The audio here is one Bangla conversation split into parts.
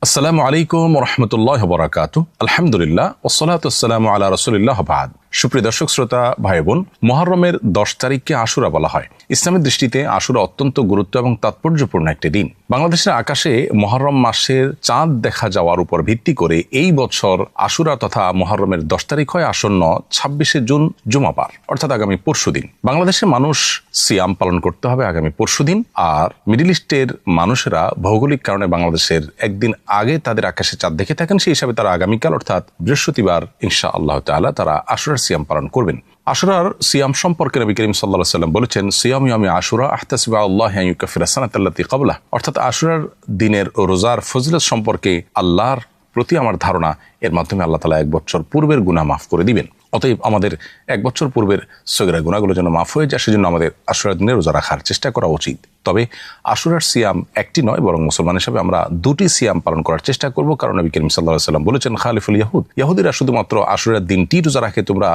আসসালামু আলাইকুম রহমতুল্লাহ বরাকাতু। আলহামদুলিল্লাহ ওসসালাতু ওয়াসসালামু আলা রাসূলিল্লাহ বাদ। সুপ্রিয় দর্শক শ্রোতা ভাই বোন, মুহররমের 10 তারিখকে আশুরা বলা হয়। ইসলামের দৃষ্টিতে আশুরা অত্যন্ত গুরুত্ব এবং তাৎপর্যপূর্ণ একটি দিন। বাংলাদেশের আকাশে মুহররম মাসের চাঁদ দেখা যাওয়ার উপর ভিত্তি করে এই বছর আশুরা তথা মুহররমের 10 তারিখ হয় আসন্ন 26শে জুন জুমাবার, অর্থাৎ আগামী পরশুদিন। বাংলাদেশের মানুষ সিয়াম পালন করতে হবে আগামী পরশুদিন, আর মিডল ইস্টের মানুষেরা ভৌগোলিক কারণে বাংলাদেশের একদিন আগে তাদের আকাশে চাঁদ দেখে থাকেন। সেই হিসাবে তারা আগামীকাল অর্থাৎ বৃহস্পতিবার ইনশাআল্লাহ তাআলা তারা আশুরার সিয়াম পালন করবেন। আশুরার সিয়াম সম্পর্কে নবী করিম সাল্লাল্লাহু আলাইহি ওয়াসাল্লাম বলেছেন, সিয়ামু ইয়াউমি আশুরা আহতাসিবু আল্লাহি আন ইউকাফিরা সানাতাল্লাতী ক্বাবলাহ। অর্থাৎ আশুরার দিনের রোজার ফজিলত সম্পর্কে আল্লাহর প্রতি আমার ধারণা, এর মাধ্যমে আল্লাহ তাআলা এক বছর পূর্বের গুনাহ মাফ করে দিবেন। অতএব আমাদের এক বছর পূর্বের সগীরা গুনাহগুলো যেন মাফ হয়ে যায়, সেজন্য আমাদের আশুরার দিনে রোজা রাখার চেষ্টা করা উচিত। তবে আশুরার সিয়াম একটি নয়, বরং মুসলমান হিসেবে আমরা দুটি সিয়াম পালন করার চেষ্টা করব। কারণ নবী করিম সাল্লাল্লাহু আলাইহি ওয়াসাল্লাম বলেছেন, খালিফুল ইয়াহুদিরা শুধুমাত্র আশুরার দিনটি রোজা রাখে, তোমরা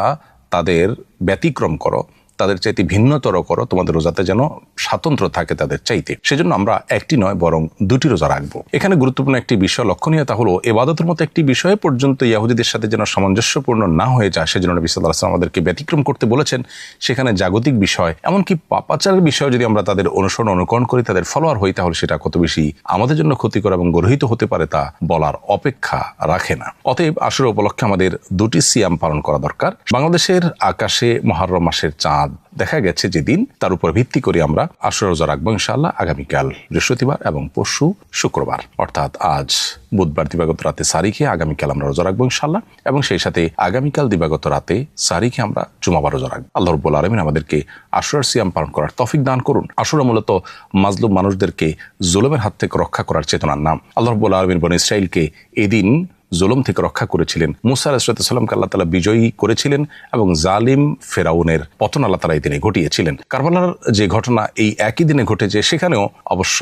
তাদের ব্যতিক্রম করো, তাদের চাইতে ভিন্নতর করো, তোমাদের রোজাতে যেন স্বাতন্ত্র্য থাকে তাদের চাইতে। সেজন্য আমরা একটি নয় বরং দুটি রোজা রাখবো। এখানে গুরুত্বপূর্ণ একটি বিষয় লক্ষণীয়তা হলো, ইবাদতের মতো একটি বিষয়ে পর্যন্ত ইহুদিদের সাথে যেন সামঞ্জস্যপূর্ণ না হয়ে যায়, সেজন্য নবী সাল্লাল্লাহু আলাইহি ওয়াসাল্লাম আমাদেরকে ব্যতিক্রম করতে বলেছেন। সেখানে জাগতিক বিষয়, এমনকি পাপাচারের বিষয়ে যদি আমরা তাদের অনুকরণ করি, তাদের ফলোয়ার হই, তাহলে সেটা কত বেশি আমাদের জন্য ক্ষতিকর এবং গর্হিত হতে পারে তা বলার অপেক্ষা রাখে না। অতএব আশুরা উপলক্ষে আমাদের দুটি সিয়াম পালন করা দরকার। বাংলাদেশের আকাশে মুহররম মাসের চাঁদ দেখা গেছে যেদিন, তার উপর ভিত্তি করে আমরা আশুরা রোজা রাখবো ইনশাআল্লাহ আগামীকাল বৃহস্পতিবার এবং পরশু শুক্রবার, অর্থাৎ আজ বুধবার দিবাগত রাতে সারি খেয়ে আগামীকাল আমরা রোজা রাখবো ইনশাআল্লাহ, এবং সেই সাথে আগামীকাল দিবাগত রাতে সারি খেয়ে আমরা জুমাবার রোজা রাখবো। আল্লাহ রাব্বুল আলামিন আমাদেরকে আশুরার সিয়াম পালন করার তৌফিক দান করুন। আশুরা মূলত মাজলুম মানুষদেরকে জুলুমের হাত থেকে রক্ষা করার চেতনার নাম। আল্লাহ রাব্বুল আলামিন বনী ইসরাইলকে এদিন জুলুম থেকে রক্ষা করেছিলেন। মুসা আলাইহিস সালামকে আল্লাহ তাআলা বিজয়ী করেছিলেন এবং জালিম ফেরাউনের পতন আল্লাহ তাআলা এই দিনে ঘটিয়েছিলেন। কারবালার যে ঘটনা এই একই দিনে ঘটেছে, সেখানেও অবশ্য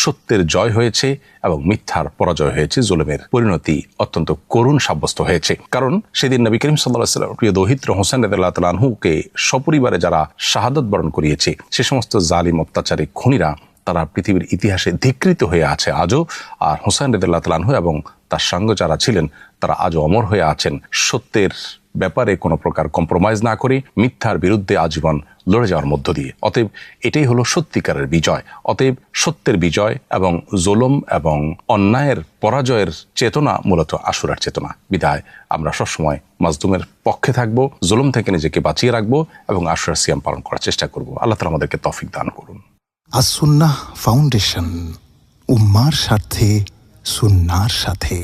সত্যের জয় হয়েছে এবং মিথ্যার পরাজয় হয়েছে, জুলুমের পরিণতি অত্যন্ত করুণ সাব্যস্ত হয়েছে। কারণ সেদিন নবী করিম সাল্লাল্লাহু আলাইহি ওয়াসাল্লাম প্রিয় দৌহিত্র হোসেন রাদিয়াল্লাহু তাআলা আনহুকে সপরিবারে যারা শাহাদাত বরণ করিয়েছে, সে সমস্ত জালিম অত্যাচারী খুনিরা তারা পৃথিবীর ইতিহাসে ধিকৃত হয়ে আছে আজও। আর হোসেন রাদিয়াল্লাহু তাআলা আনহু এবং তার সঙ্গে যারা ছিলেন তারা আজও অমর হয়ে আছেন, সত্যের ব্যাপারে কোনো প্রকার কম্প্রোমাইজ না করে মিথ্যার বিরুদ্ধে আজীবন লড়ে যাওয়ার মধ্য দিয়ে। অতএব এটাই হলো সত্যিকারের বিজয়। অতএব সত্যের বিজয় এবং জুলুম এবং অন্যায়ের পরাজয়ের চেতনা মূলত আশুরার চেতনা। বিদায় আমরা সবসময় মাজলুমের পক্ষে থাকবো, জুলুম থেকে নিজেকে বাঁচিয়ে রাখবো এবং আশুরার সিয়াম পালন করার চেষ্টা করব। আল্লাহ তাআলা আমাদেরকে তৌফিক দান করুন। আস-সুন্নাহ ফাউন্ডেশন, উম্মার স্বার্থে সুন্নাহর সাথে।